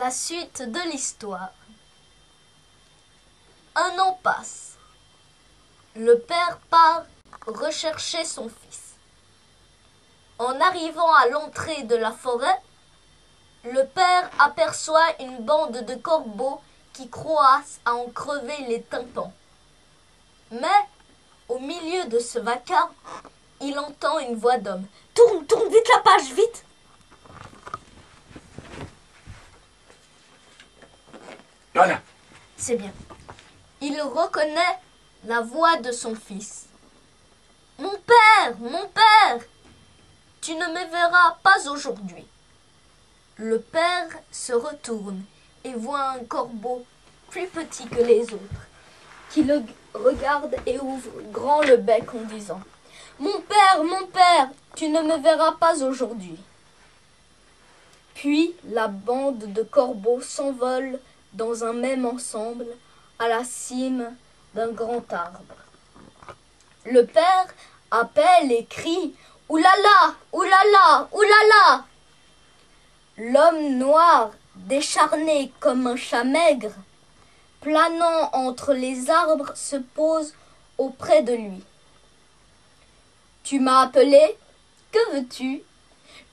La suite de l'histoire. Un an passe. Le père part rechercher son fils. En arrivant à l'entrée de la forêt, le père aperçoit une bande de corbeaux qui croassent à en crever les tympans. Mais, au milieu de ce vacarme, il entend une voix d'homme. « Tourne, tourne, vite la page, vite !» Voilà. C'est bien. Il reconnaît la voix de son fils. « Mon père, tu ne me verras pas aujourd'hui. » Le père se retourne et voit un corbeau plus petit que les autres, qui le regarde et ouvre grand le bec en disant « Mon père, tu ne me verras pas aujourd'hui. » Puis la bande de corbeaux s'envole dans un même ensemble à la cime d'un grand arbre. Le père appelle et crie « Oulala, oulala, oulala !» L'homme noir, décharné comme un chat maigre, planant entre les arbres, se pose auprès de lui. « Tu m'as appelé? Que veux-tu? »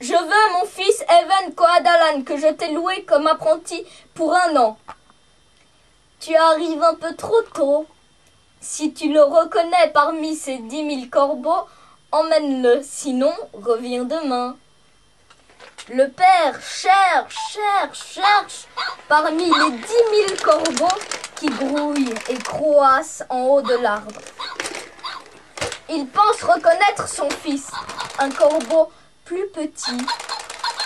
« Je veux mon fils Even Coadalan que je t'ai loué comme apprenti pour 1 an. » « Tu arrives un peu trop tôt. Si tu le reconnais parmi ces 10 000 corbeaux, emmène-le, sinon reviens demain. » Le père cherche parmi les 10 000 corbeaux qui grouillent et croassent en haut de l'arbre. Il pense reconnaître son fils, un corbeau plus petit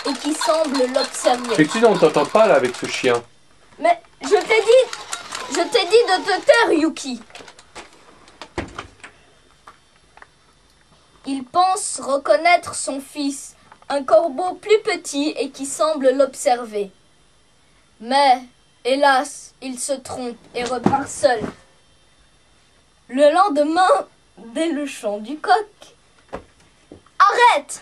et qui semble l'observer. Excuse, on t'entend pas là avec ce chien. Mais je t'ai dit de te taire, Yuki. Il pense reconnaître son fils, un corbeau plus petit et qui semble l'observer. Mais, hélas, il se trompe et repart seul. Le lendemain, dès le chant du coq, « Arrête !»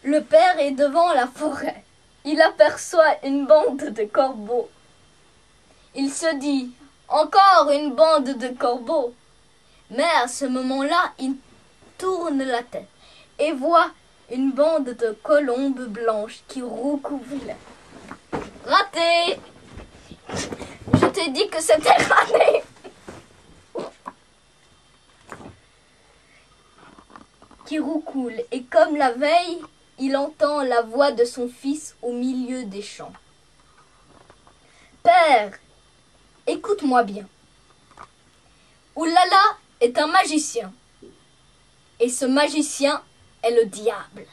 Le père est devant la forêt. Il aperçoit une bande de corbeaux. Il se dit « Encore une bande de corbeaux !» Mais à ce moment-là, il tourne la tête et voit une bande de colombes blanches qui roucoulent. Raté! Je t'ai dit que c'était raté! Qui roucoule, et comme la veille, il entend la voix de son fils au milieu des champs. « Père, écoute-moi bien. Oulala est un magicien, et ce magicien est le diable.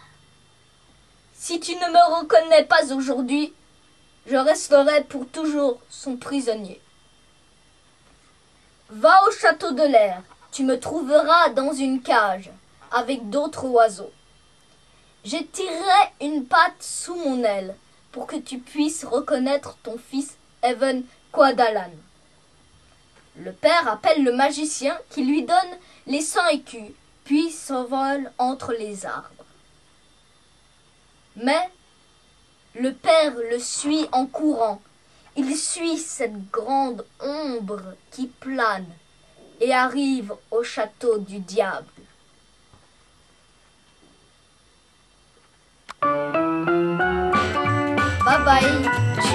Si tu ne me reconnais pas aujourd'hui, je resterai pour toujours son prisonnier. Va au château de l'air, tu me trouveras dans une cage avec d'autres oiseaux. J'étirerai une patte sous mon aile pour que tu puisses reconnaître ton fils Even Coadalan. » Le père appelle le magicien qui lui donne les 100 écus, puis s'envole entre les arbres. Mais le père le suit en courant. Il suit cette grande ombre qui plane et arrive au château du diable. Bye bye.